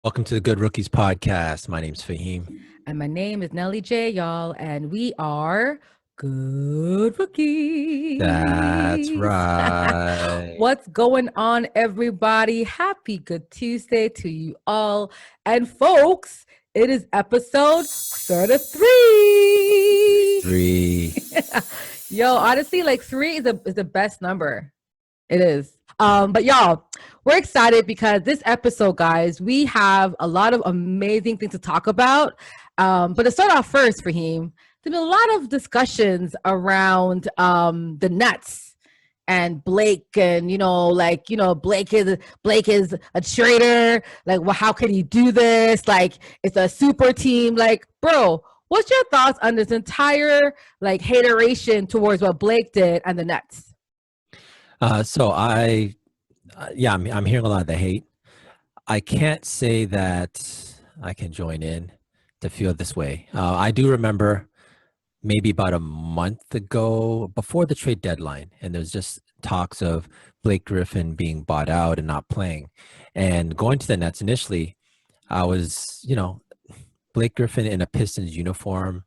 Welcome to the Good Rookies podcast. My name's Faheem. And my name is Nelly J, y'all, and we are good rookies. That's right. What's going on, everybody? Happy Good Tuesday to you all. And folks, it is episode 33. Three. Yo, honestly, like 3 is the best number. It is. But y'all, we're excited because this episode, guys, we have a lot of amazing things to talk about. But to start off first, Faheem, there's been a lot of discussions around the Nets and Blake, and Blake is a traitor. Like, well, how can he do this? Like, it's a super team. Like, bro, what's your thoughts on this entire hateration towards what Blake did and the Nets? I'm hearing a lot of the hate. I can't say that I can join in to feel this way. I do remember maybe about a month ago, before the trade deadline, and there was just talks of Blake Griffin being bought out and not playing. And going to the Nets initially, I was, Blake Griffin in a Pistons uniform,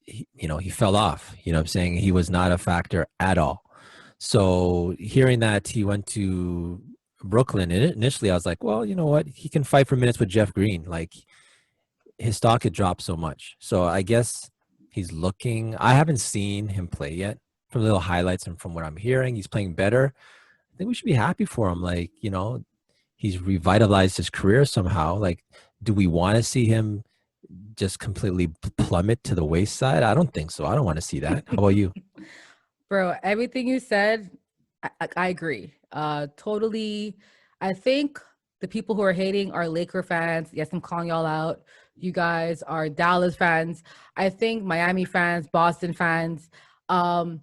he fell off. I'm saying he was not a factor at all. So hearing that he went to Brooklyn, and initially I was like, well, you know what? He can fight for minutes with Jeff Green. Like, his stock had dropped so much. So I guess he's looking. I haven't seen him play yet. From little highlights and from what I'm hearing, he's playing better. I think we should be happy for him. Like, he's revitalized his career somehow. Like, do we want to see him just completely plummet to the wayside? I don't think so. I don't want to see that. How about you? Bro, everything you said, I agree. Totally. I think the people who are hating are Laker fans. Yes, I'm calling y'all out. You guys are Dallas fans. I think Miami fans, Boston fans.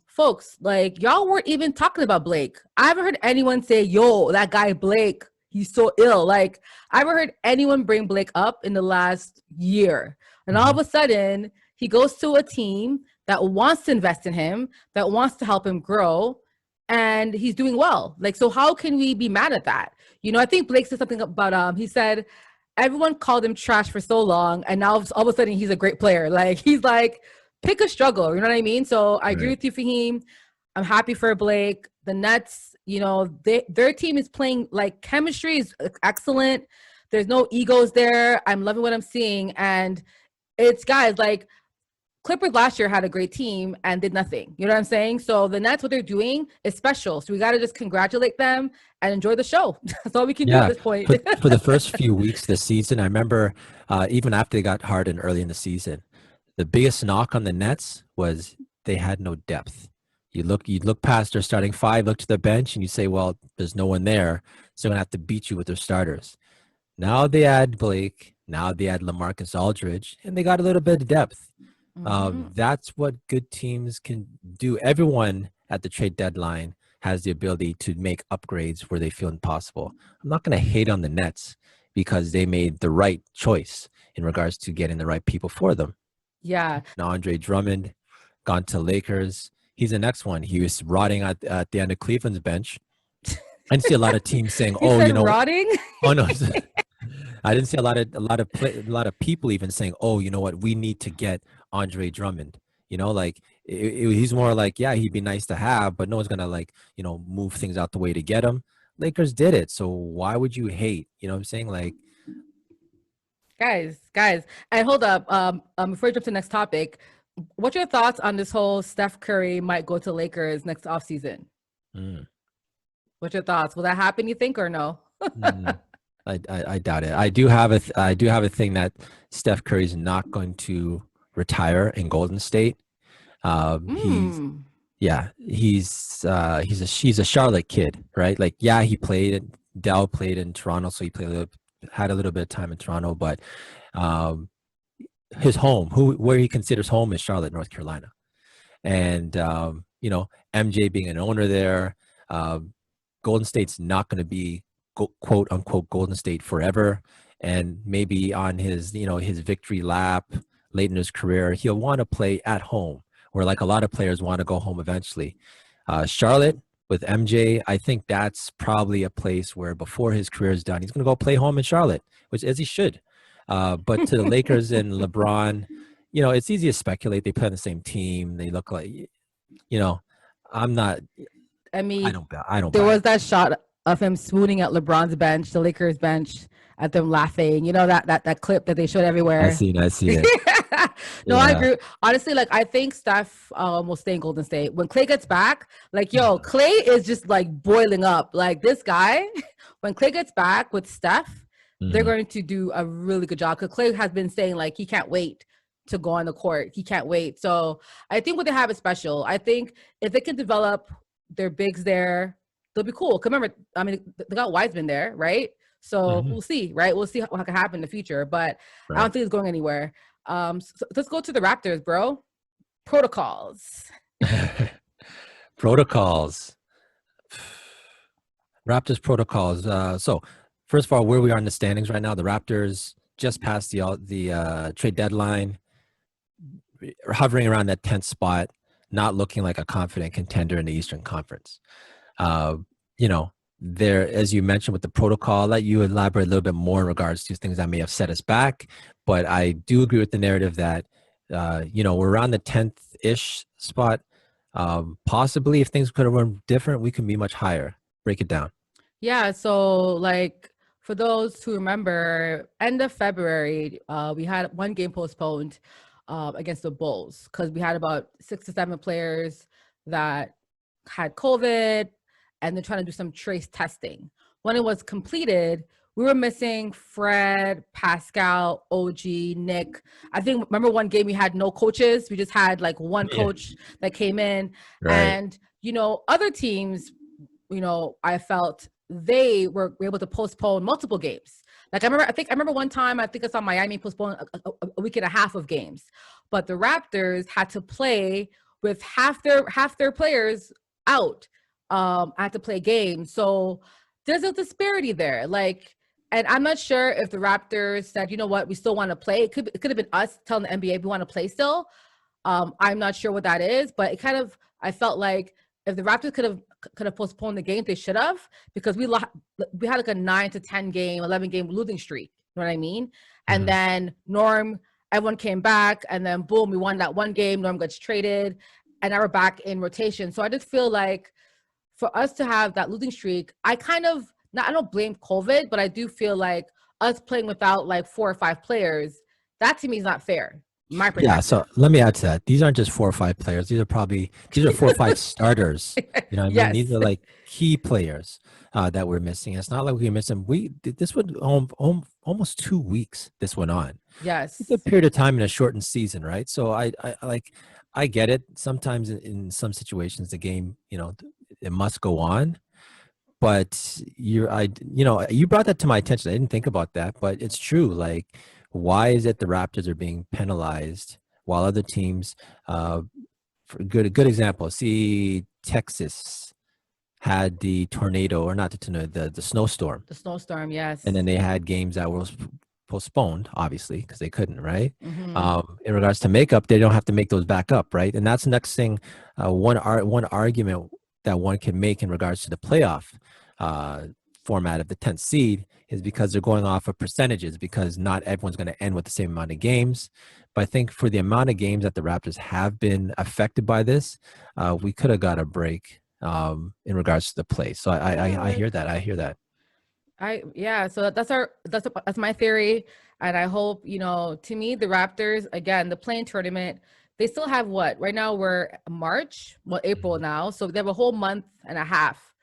Folks, like, y'all weren't even talking about Blake. I haven't heard anyone say, yo, that guy Blake, he's so ill. Like, I haven't heard anyone bring Blake up in the last year. And all of a sudden, he goes to a team that wants to invest in him, that wants to help him grow, and he's doing well. Like, so how can we be mad at that? I think Blake said something about, he said, everyone called him trash for so long, and now all of a sudden he's a great player. Like, he's like, pick a struggle, you know what I mean? So I agree with you, Faheem. I'm happy for Blake. The Nets, their team is playing, like, chemistry is excellent. There's no egos there. I'm loving what I'm seeing. And it's, guys, like, Clippers last year had a great team and did nothing. You know what I'm saying? So the Nets, what they're doing is special. So we got to just congratulate them and enjoy the show. That's all we can do at this point. For the first few weeks this season, I remember even after they got hardened early in the season, the biggest knock on the Nets was they had no depth. You'd look past their starting five, look to the bench, and you say, well, there's no one there, so they're going to have to beat you with their starters. Now they add Blake. Now they add LaMarcus Aldridge, and they got a little bit of depth. That's what good teams can do. Everyone at the trade deadline has the ability to make upgrades where they feel impossible. I'm not going to hate on the Nets because they made the right choice in regards to getting the right people for them. Yeah. Now, Andre Drummond gone to Lakers. He's the next one. He was rotting at the end of Cleveland's bench. I didn't see a lot of teams saying, rotting? Oh no. I didn't see a lot of people even saying, oh, you know what, we need to get Andre Drummond. He's more like, yeah, he'd be nice to have, but no one's gonna move things out the way to get him. Lakers did it, so why would you hate? You know what I'm saying? Like, guys, and hold up. Before we jump to the next topic, what's your thoughts on this whole Steph Curry might go to Lakers next offseason? What's your thoughts? Will that happen, you think, or no? I doubt it. I do have a thing that Steph Curry's not going to retire in Golden State. He's a Charlotte kid, right? Like, yeah, Dell played in Toronto, so he had a little bit of time in Toronto, but his home, where he considers home, is Charlotte, North Carolina. And MJ being an owner there, Golden State's not going to be quote unquote Golden State forever. And maybe on his victory lap late in his career, he'll want to play at home, where like a lot of players want to go home eventually. Charlotte, with MJ, I think that's probably a place where before his career is done, he's going to go play home in Charlotte, which as he should. But to the Lakers and LeBron, it's easy to speculate. They play on the same team. They look like, I'm not. I mean, I don't there buy was it. that shot of him swooning at LeBron's bench, the Lakers bench, at them laughing. You know that clip that they showed everywhere. I seen it. No, I Yeah. agree. Honestly, like I think Steph will stay in Golden State. When Clay gets back, like yo, Clay is just like boiling up. Like this guy, when Clay gets back with Steph, they're Mhm. going to do a really good job. Because Clay has been saying like he can't wait to go on the court. He can't wait. So I think what they have is special. I think if they can develop their bigs there, they'll be cool. 'Cause remember, I mean, they got Wiseman there, right? So Mhm. we'll see, right? We'll see what can happen in the future. But I Right. don't think it's going anywhere. So let's go to the Raptors, bro. Protocols. Protocols. Raptors protocols. So first of all, where we are in the standings right now, the Raptors just passed the trade deadline, hovering around that 10th spot, not looking like a confident contender in the Eastern Conference. Uh, there, as you mentioned with the protocol, I'll let you elaborate a little bit more in regards to things that may have set us back. But I do agree with the narrative that, we're around the 10th-ish spot. Possibly if things could have run different, we can be much higher. Break it down. Yeah. So like for those who remember, end of February, we had one game postponed against the Bulls because we had about 6 to 7 players that had COVID and they're trying to do some trace testing. When it was completed, we were missing Fred, Pascal, OG, Nick. I think remember one game we had no coaches. We just had like one Yeah. coach that came in. Right. And, other teams, I felt they were able to postpone multiple games. Like I remember one time, I think I saw Miami postpone a week and a half of games, but the Raptors had to play with half their players out. Had to play games, so there's a disparity there. Like, and I'm not sure if the Raptors said, you know what, we still want to play. It could have been us telling the NBA we want to play still. I'm not sure what that is, but I felt like if the Raptors could have postponed the game, they should have, because we had like a 9 to 10 game, 11 game losing streak. You know what I mean? And Mhm. then everyone came back, and then boom, we won that one game. Norm gets traded, and now we're back in rotation. So I just feel like for us to have that losing streak, I don't blame COVID, but I do feel like us playing without like 4 or 5 players, that to me is not fair. My Yeah, perspective. so let me add to that. These aren't just 4 or 5 players. These are 4 or 5 starters. You know what I mean? Yes. These are like key players that we're missing. It's not like we're missing. This would almost 2 weeks. This went on. It's a Yes. period of time in a shortened season, right? So I get it. Sometimes in some situations, the game, it must go on. But you brought that to my attention. I didn't think about that, but it's true. Like, why is it the Raptors are being penalized while other teams, for good example, see Texas had the tornado, or not the tornado, the snowstorm, The snowstorm, yes. and then they had games that were postponed, obviously, because they couldn't, right? Mm-hmm. In regards to makeup, they don't have to make those back up, right? And that's the next thing. One argument that one can make in regards to the playoff uh, format of the 10th seed is because they're going off of percentages, because not everyone's going to end with the same amount of games. But I think for the amount of games that the Raptors have been affected by this, we could have got a break in regards to the play. So I hear that. I hear that. So that's my theory. And I hope, to me, the Raptors, again, the playing tournament, they still have what? Right now we're April now. So they have a whole month and a half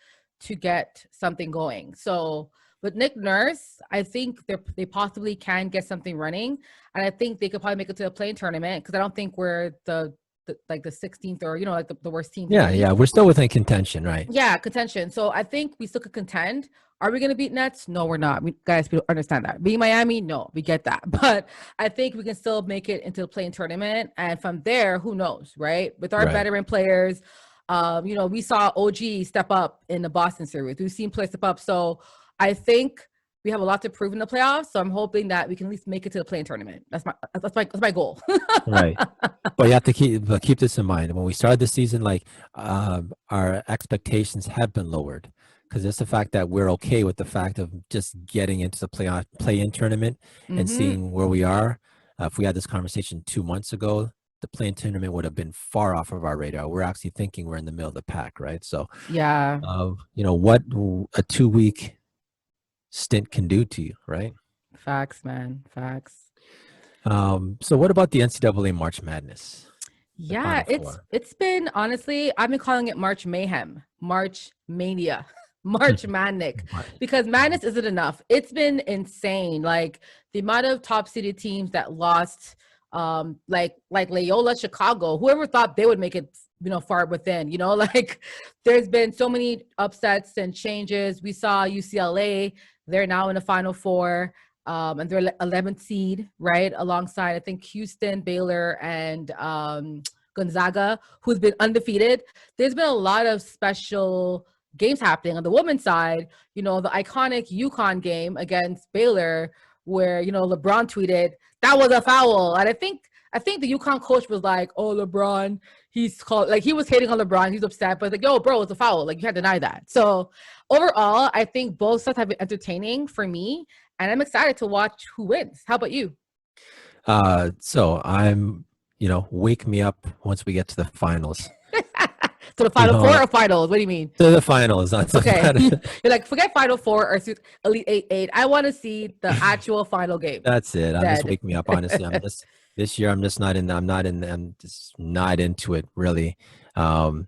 to get something going. So with Nick Nurse, I think they possibly can get something running. And I think they could probably make it to the playing tournament, because I don't think we're like the 16th, or, like the worst team to Yeah, get yeah, we're still within contention, right? Yeah, contention. So I think we still could contend. Are we going to beat Nets? No, we're not. Guys, we understand that. Being Miami? No, we get that. But I think we can still make it into the playing tournament. And from there, who knows, right? With our Right. veteran players, we saw OG step up in the Boston series. We've seen players step up. So I think we have a lot to prove in the playoffs. So I'm hoping that we can at least make it to the play-in tournament. That's my goal. Right. But you have to keep this in mind. When we started the season, like our expectations have been lowered because it's the fact that we're okay with the fact of just getting into the play-in tournament and seeing where we are. If we had this conversation 2 months ago, the play-in tournament would have been far off of our radar. We're actually thinking we're in the middle of the pack, right? So, Yeah. what a 2-week stint can do to you, right? Facts, man. Facts. So what about the NCAA March Madness? Yeah, it's been, honestly, I've been calling it March Mayhem, March Mania, March Madnick, because madness isn't enough. It's been insane. Like the amount of top seeded teams that lost, like Loyola Chicago, whoever thought they would make it, far within, like there's been so many upsets and changes. We saw UCLA, they're now in the Final Four. And they're 11th seed, right? Alongside, I think, Houston, Baylor, and Gonzaga, who's been undefeated. There's been a lot of special games happening on the women's side. The iconic UConn game against Baylor, where, LeBron tweeted, that was a foul. And I think the UConn coach was like, oh, LeBron, he's called, like, he was hating on LeBron. He's upset, but like, yo, bro, it's a foul. Like, you can't deny that. So overall, I think both sides have been entertaining for me. And I'm excited to watch who wins. How about you? So I'm, wake me up once we get to the finals. To the Final Four or finals? What do you mean? To the finals. Not to okay. You're like, forget Final Four or Elite 8. I want to see the actual final game. That's it. Just wake me up, honestly. This year, I'm just not into it, really. One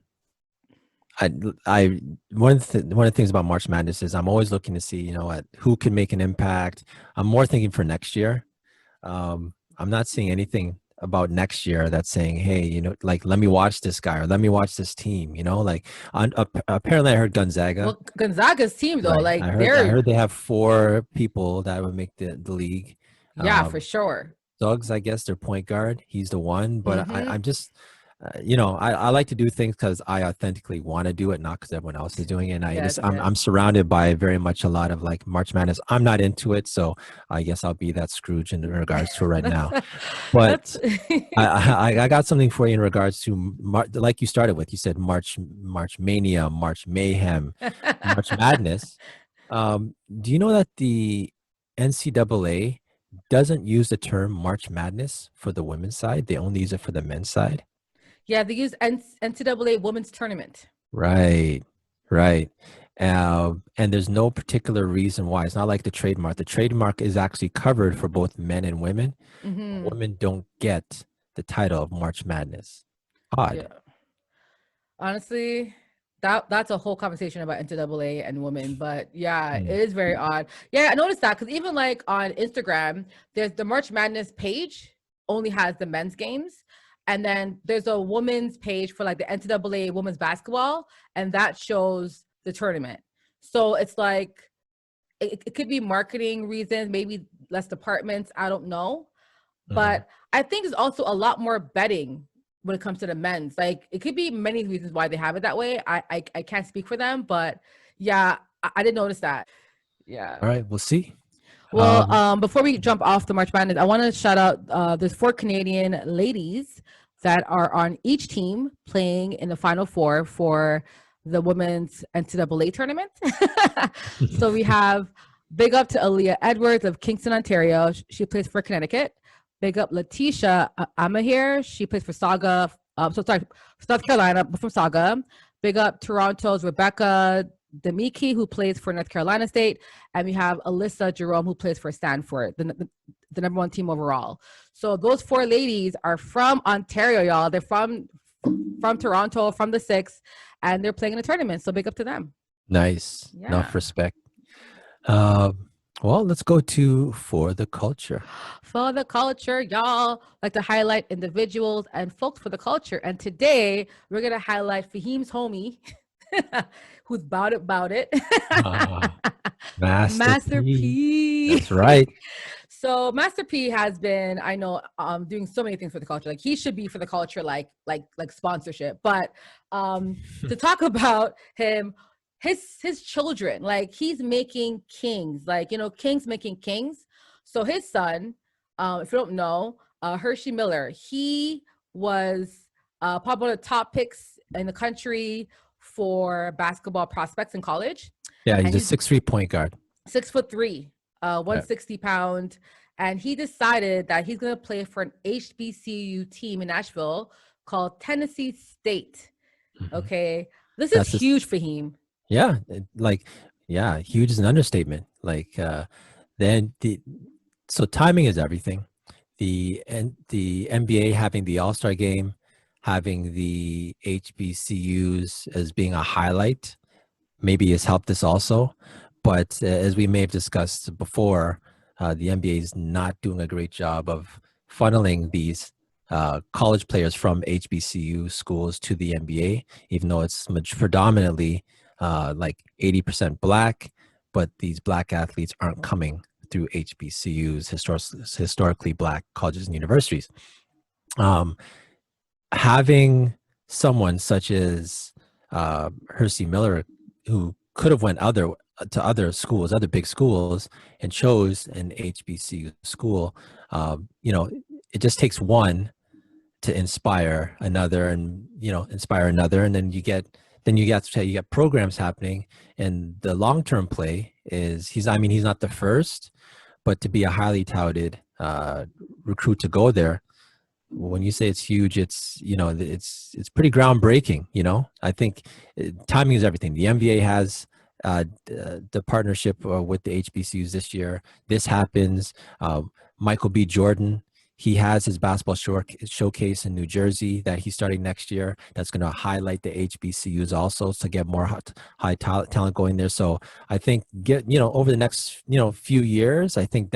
of the things about March Madness is I'm always looking to see, at who can make an impact. I'm more thinking for next year. I'm not seeing anything about next year that's saying, hey, like, let me watch this guy or let me watch this team, like apparently I heard Gonzaga. Well, Gonzaga's team though, right. like I heard they have 4 people that would make the league. Yeah, for sure. Suggs, I guess, their point guard. He's the one, but I'm just, I like to do things because I authentically want to do it, not because everyone else is doing it. And I'm surrounded by very much a lot of like March Madness. I'm not into it, so I guess I'll be that Scrooge in regards to it right now. But I got something for you in regards to like you started with. You said March Mania, March Mayhem, March Madness. Do you know that the NCAA doesn't use the term March Madness for the women's side? They only use it for the men's side. Yeah, they use NCAA Women's Tournament. Right. And there's no particular reason why. It's not like the trademark. The trademark is actually covered for both men and women. Women don't get the title of March Madness. Odd. Yeah. Honestly, that's a whole conversation about NCAA and women, but yeah, it is very odd. Yeah, I noticed that because even like on Instagram, there's the March Madness page only has the men's games. And then there's a women's page for like the NCAA women's basketball, and that shows the tournament. So it's like, it could be marketing reasons, maybe less departments, I don't know. But I think there's also a lot more betting when it comes to the men's. Like, it could be many reasons why they have it that way. I can't speak for them, but yeah, I did notice that. Yeah. All right, we'll see. Well, before we jump off the March Madness, I want to shout out there's 4 Canadian ladies that are on each team playing in the Final Four for the women's NCAA tournament. So we have big up to Aaliyah Edwards of Kingston, Ontario. She plays for Connecticut. Big up Letitia Amahir. She plays for Saga. South Carolina, but from Saga. Big up Toronto's Rebecca Demiki, who plays for North Carolina State, and we have Alyssa Jerome, who plays for Stanford, the number 1 team overall. So those 4 ladies are from Ontario, y'all. They're from Toronto, from the 6, and they're playing in a tournament. So big up to them. Nice. Yeah. Enough respect. Well, let's go to For the Culture. For the Culture, y'all. Like to highlight individuals and folks for the culture. And today we're gonna highlight Faheem's homie. Who's about it. Master P. That's right. So Master P has been, I know, doing so many things for the culture. Like, he should be for the culture, like sponsorship. But to talk about him, his children. Like he's making kings, like, you know, kings making kings. So his son, if you don't know, Hercy Miller, he was probably one of the top picks in the country for basketball prospects in college. Yeah, he's And a he's 6'3" point guard. 6'3", Yeah. 160 pound. And he decided that he's going to play for an HBCU team in Nashville called Tennessee State. Mhm. Okay. This is That's just huge for him. yeah, like yeah, huge is an understatement. Like then the so timing is everything. The NBA having the All-Star game, having the HBCUs as being a highlight maybe has helped us also. But as we may have discussed before, the NBA is not doing a great job of funneling these college players from HBCU schools to the NBA, even though it's predominantly like 80% black, but these black athletes aren't coming through HBCUs, historically black colleges and universities. Um, Having someone such as Hercy Miller, who could have went to other schools, other big schools, and chose an HBCU school, you know, it just takes one to inspire another, and inspire another, and then you get programs happening, and the long term play is he's not the first, but to be a highly touted recruit to go there. When you say it's huge, it's it's pretty groundbreaking. I think timing is everything. The NBA has the partnership with the HBCUs this year. This happens. Michael B. Jordan, he has his basketball showcase in New Jersey that he's starting next year. That's going to highlight the HBCUs also to get more high talent going there. So I think over the next few years, I think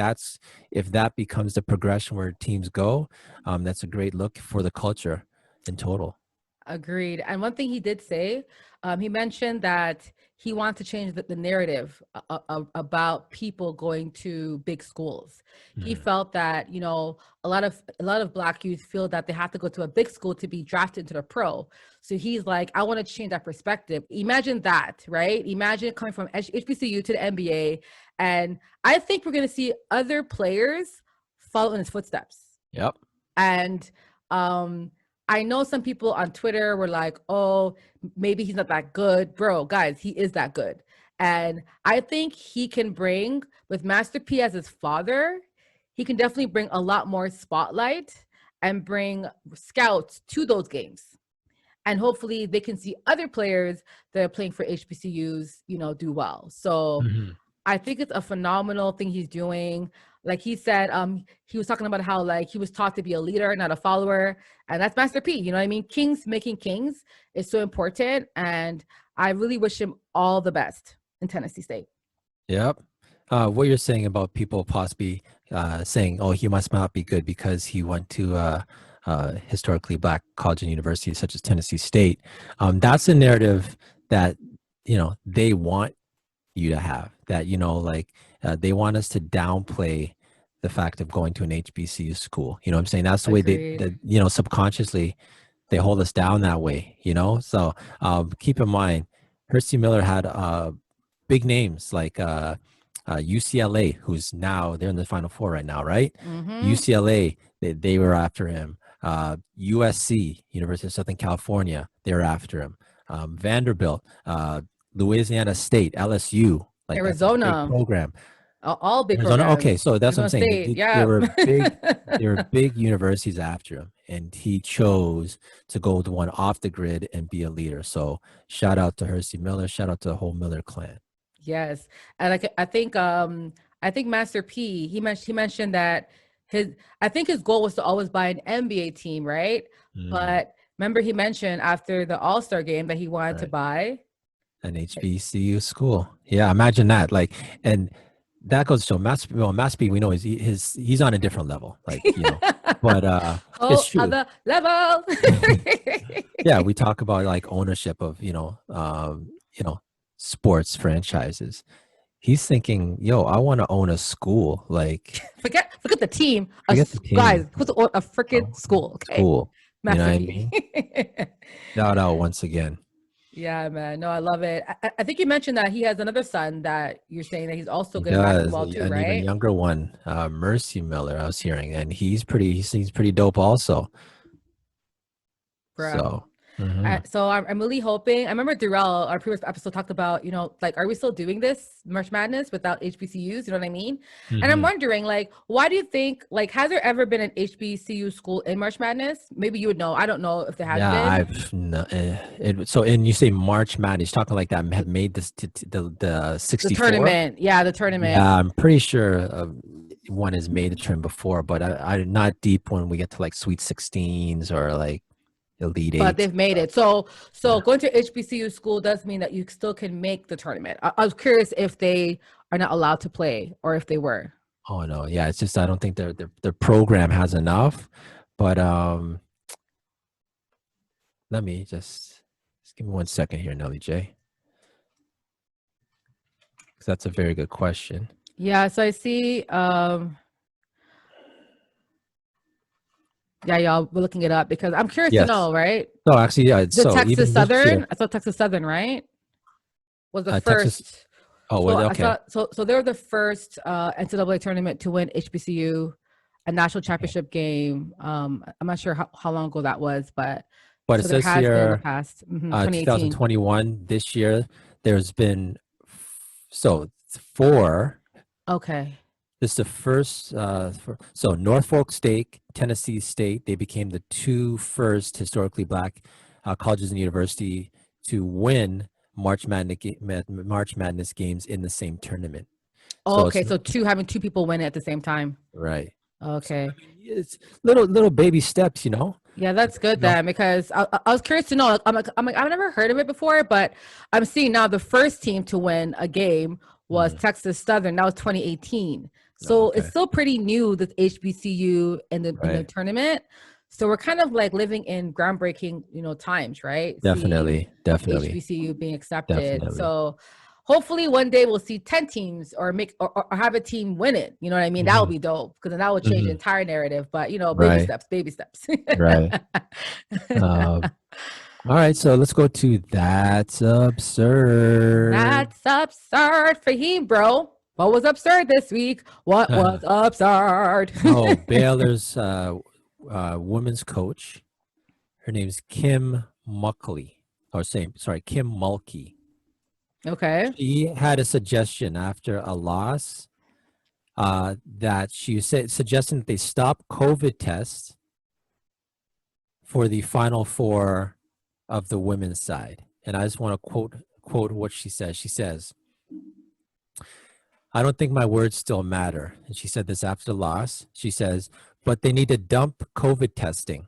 if that becomes the progression where teams go, that's a great look for the culture in total. Agreed. And one thing he did say, he mentioned that he wants to change the narrative about people going to big schools. He Mhm. felt that a lot of Black youth feel that they have to go to a big school to be drafted into the pro. So he's like, I want to change that perspective. Imagine that, right? Imagine coming from HBCU to the NBA, and I think we're going to see other players follow in his footsteps. Yep. And I know some people on Twitter were like, oh, maybe he's not that good. Bro, guys, he is that good. And I think he can bring, with Master P as his father, he can definitely bring a lot more spotlight and bring scouts to those games. And hopefully they can see other players that are playing for HBCUs, do well. So Mhm. I think it's a phenomenal thing he's doing. Like he said, he was talking about how like he was taught to be a leader, not a follower, and that's Master P. You know what I mean? Kings making kings is so important, and I really wish him all the best in Tennessee State. Yep. What you're saying about people possibly saying, "Oh, he must not be good because he went to historically black college and universities such as Tennessee State." That's a narrative that they want you to have. That they want us to downplay the fact of going to an HBCU school. You know what I'm saying? That's the way Agreed. subconsciously they hold us down that way. So keep in mind, Hercy Miller had big names like UCLA, who's now they're in the Final Four right now, right? Mm-hmm. UCLA, they were after him. USC, University of Southern California, they were after him. Vanderbilt, Louisiana State, LSU, like that's a big Arizona, program. all big Arizona, okay, programs. so that's what I'm Arizona saying. State, There yeah. were big, there were big universities after him, and he chose to go the one off the grid and be a leader. So shout out to Hercy Miller, shout out to the whole Miller clan. Yes, and I think Master P, he mentioned that his I think his goal was to always buy an NBA team, right? Mm, But remember he mentioned after the All-Star game that he wanted to right. buy. An HBCU school. Yeah, imagine that. Like, and that goes to show Mass B, we know he's on a different level. Like, but it's Whole true. other level. Yeah, we talk about like ownership of, sports franchises. He's thinking, yo, I want to own a school. Like, Forget the team. forget the team. Guys, what's a freaking school, okay? School. You know Master what I P. mean? Shout out once again. Yeah, man. No, I love it. I think you mentioned that he has another son that you're saying that he's also He good at does basketball too, an even right? younger one, Mercy Miller. I was hearing, and he seems pretty dope also. Bruh. So. Mhm. So I'm really hoping. I remember Durrell, our previous episode, talked about, like, are we still doing this March Madness without HBCUs? You know what I mean? And I'm Mhm. wondering, like, why do you think, like, has there ever been an HBCU school in March Madness? Maybe you would know. I don't know if there has Yeah, been. so, and you say March Madness, talking like that have made this to the The 64. tournament. Yeah, the tournament. Yeah, I'm pretty sure one has made the trim before, but I'm not deep when we get to like Sweet 16s or like Elite But Eights. they've made it. So Yeah. going to HBCU school does mean that you still can make the tournament. I was curious if they are not allowed to play or if they were. Oh no, yeah, it's just I don't think their program has enough. But let me just give me 1 second here, Nelly J, because that's a very good question. Yeah, so I see yeah, y'all, we're looking it up because I'm curious to Yes. know, right? No, actually, yeah. The So Texas even this year, Southern, I thought Texas Southern, right? Was the Texas. first. Oh, So was it? I Okay. saw so they were the first NCAA tournament to win HBCU a national Okay. championship game. I'm not sure how long ago that was, but But it so there says has been in the here, past. 2018. 2021. This year, there's been so four. Okay. This is the first. So Norfolk State, Tennessee State, they became the two first historically black colleges and university to win March Madness games in the same tournament. So it's Okay, so having two people win it at the same time. right. So Okay. I mean, it's little baby steps, Yeah, that's You good know. then because I was curious to know. I'm like I've never heard of it before, but I'm seeing now the first team to win a game was Mhm. Texas Southern. That was 2018. Oh, So it's okay. still pretty new, this HBCU in the Right. tournament. So we're kind of like living in groundbreaking, times, right? Seeing Definitely. HBCU being accepted. Definitely. So hopefully one day we'll see 10 teams or make or have a team win it. You know what I mean? That would Hmm. be dope because then that would change the Hmm. entire narrative. But baby Right. steps, baby steps. Right. Um, all right. So let's go to That's Absurd. That's absurd for him, bro. What was absurd this week? What was absurd? Oh, Baylor's women's coach. Her name's Kim Muckley. Or sorry, Kim Mulkey. Okay. She had a suggestion after a loss that she said suggesting that they stop COVID tests for the Final Four of the women's side. And I just want to quote what she says. She says, "I don't think my words still matter." And she said this after the loss. She says, "But they need to dump COVID testing.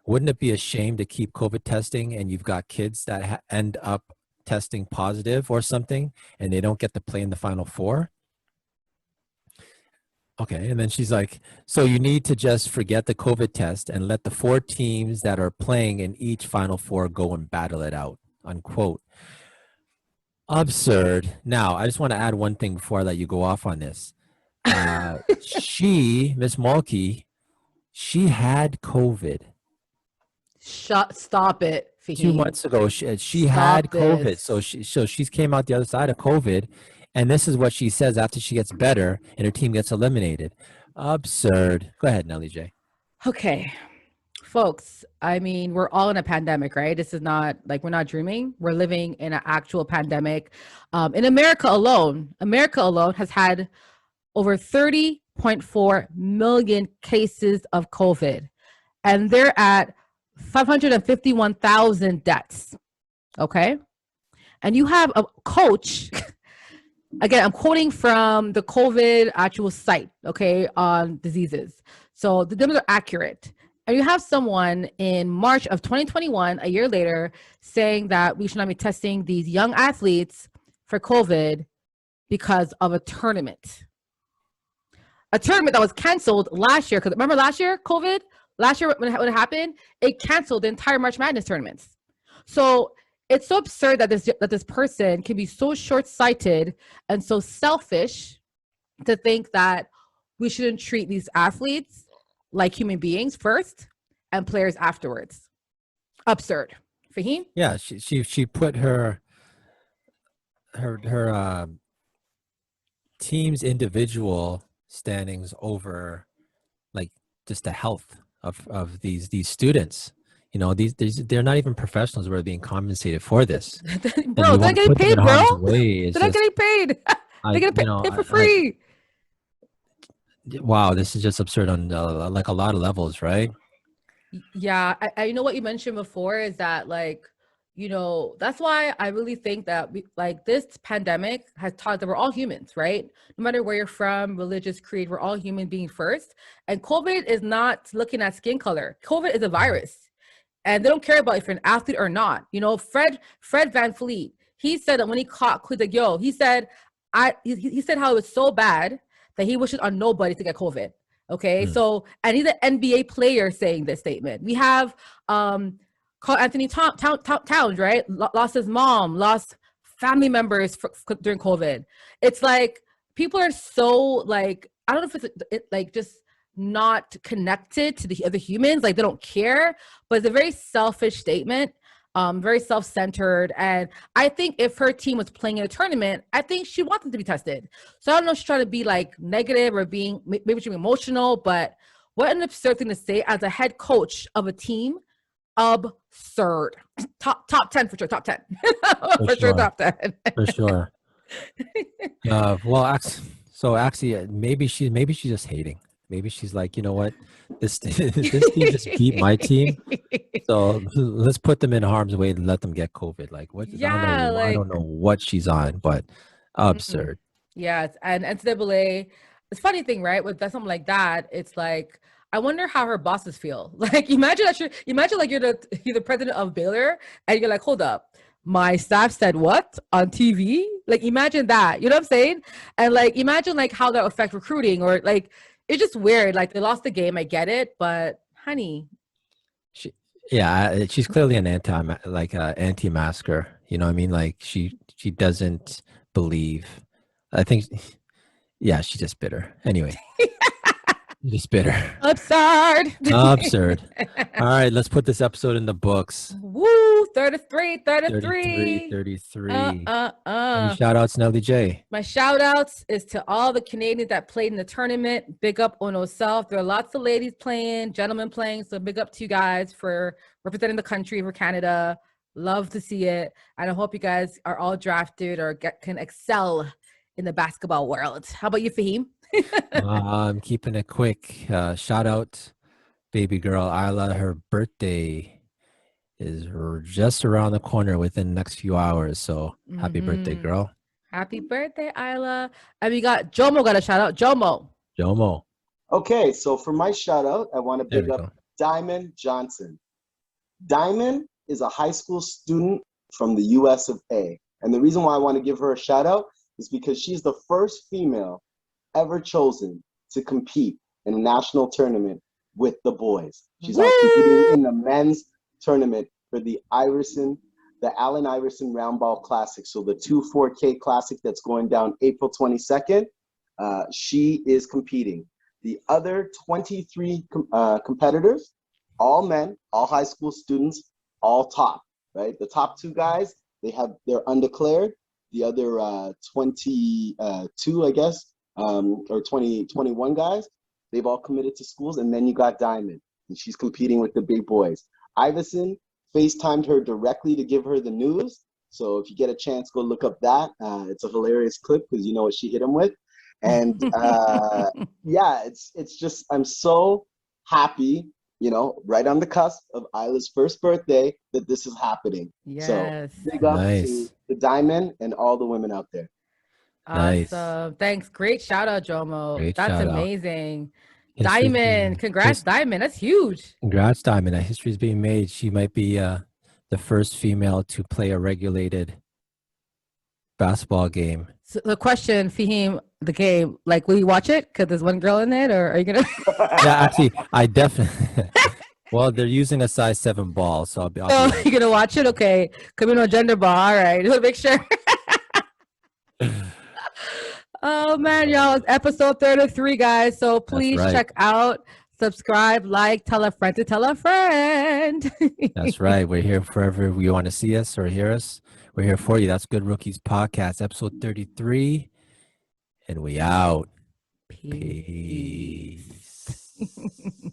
Wouldn't it be a shame to keep COVID testing and you've got kids that end up testing positive or something and they don't get to play in the Final Four?" Okay. And then she's like, "So you need to just forget the COVID test and let the four teams that are playing in each Final Four go and battle it out," unquote. Absurd. Now, I just want to add one thing before I let you go off on this. Miss Mulkey, she had COVID Stop it, 2 months Fahim. ago. She had Stop COVID, this. so she's came out the other side of COVID, and this is what she says after she gets better and her team gets eliminated. Absurd. Go ahead, Nelly J. Okay. Folks, I mean, we're all in a pandemic, right? This is not like we're not dreaming. We're living in an actual pandemic. In America alone has had over 30.4 million cases of COVID, and they're at 551,000 deaths. Okay. And you have a coach, again, I'm quoting from the COVID actual site, okay, on diseases. So the numbers are accurate. And you have someone in March of 2021, a year later, saying that we should not be testing these young athletes for COVID because of a tournament. A tournament that was canceled last year. Because remember last year, COVID? Last year when it happened, it canceled the entire March Madness tournaments. So it's so absurd that this person can be so short-sighted and so selfish to think that we shouldn't treat these athletes like human beings first and players afterwards. Absurd Faheem? Yeah, she put her team's individual standings over like just the health of these students. You know, these they're not even professionals who are being compensated for this, and Bro, you they're want not to getting put them in paid, bro. harm's way. It's They're not just getting paid. They're getting paid for free. wow, this is just absurd on like a lot of levels, right? Yeah, I you know what you mentioned before is that like, you know, that's why I really think that like this pandemic has taught that we're all humans, right? No matter where you're from, religious creed, we're all human beings first. And COVID is not looking at skin color. COVID is a virus. And they don't care about if you're an athlete or not. You know, Fred Van Fleet, he said that when he caught Quid Yo, he said, he said how it was so bad that he wishes on nobody to get COVID. Okay, Mm. so and he's an NBA player saying this statement. We have Carl Anthony Towns, right? Lost his mom, lost family members during COVID. It's like people are so like I don't know if it's like just not connected to the other humans, like they don't care, but it's a very selfish statement, very self-centered. And I think if her team was playing in a tournament, I think she wants them to be tested. So I don't know if she's trying to be like negative or being maybe she's emotional, but what an absurd thing to say as a head coach of a team. Absurd. Top 10 for sure. Top 10. For sure, top 10. For sure. Well, so actually, maybe she's just hating. Maybe she's like, you know what, this this team just beat my team, so let's put them in harm's way and let them get COVID. Like, what? Yeah, I like don't know what she's on, but absurd. yeah, and NCAA. It's a funny thing, right? With something like that, it's like I wonder how her bosses feel. Like, imagine like you're the president of Baylor, and you're like, hold up, my staff said what on TV? Like, imagine that. You know what I'm saying? And like, imagine like how that affects recruiting, or like it's just weird. Like they lost the game, I get it, but honey, Yeah, she's clearly an anti-masker. You know what I mean? Like she doesn't believe. I think, yeah, she's just bitter. Anyway, just bitter. absurd. Absurd. All right, let's put this episode in the books. Woo, 33, 33, 33. 33. Any shout outs, Nelly J? My shout outs is to all the Canadians that played in the tournament. Big up on yourself. There are lots of ladies playing, gentlemen playing. So big up to you guys for representing the country for Canada. Love to see it. And I hope you guys are all drafted or can excel in the basketball world. How about you, Faheem? I'm keeping it quick. Shout out, baby girl Isla. Her birthday is just around the corner within the next few hours. So happy birthday, girl. Happy birthday, Isla. And we got Jomo got a shout out. Jomo. Okay, so for my shout out, I want to big up Diamond Johnson. Diamond is a high school student from the US of A. And the reason why I want to give her a shout out is because she's the first female ever chosen to compete in a national tournament with the boys. She's competing in the men's tournament for the Allen Iverson Round Ball Classic. So the 2-4K Classic that's going down April 22nd, she is competing. The other 23 competitors, all men, all high school students, all top, right? The top two guys, they're undeclared. The other 22, I guess, or 21 guys, they've all committed to schools. And then you got Diamond, and she's competing with the big boys. Iverson FaceTimed her directly to give her the news. So if you get a chance, go look up that. It's a hilarious clip because you know what she hit him with. And yeah, it's just, I'm so happy, you know, right on the cusp of Isla's first birthday that this is happening. Yes. So big up to the Diamond and all the women out there. Awesome. Thanks. Great shout out, Jomo. That's amazing. Diamond. Congrats, Diamond. That's huge. Congrats, Diamond. That history is being made. She might be the first female to play a regulated basketball game. So the question, Faheem, the game, like, will you watch it? Because there's one girl in it, or are you going to? Yeah, actually, I definitely. Well, they're using a size 7 ball, so I'll be. You're going to watch it? Okay. Could be no gender ball. All right. Just make sure. Oh, man, y'all. It's episode 33, guys. So please check out subscribe, like, tell a friend to tell a friend. That's right. We're here forever. You want to see us or hear us? We're here for you. That's Good Rookies Podcast, episode 33. And we out. Peace. Peace.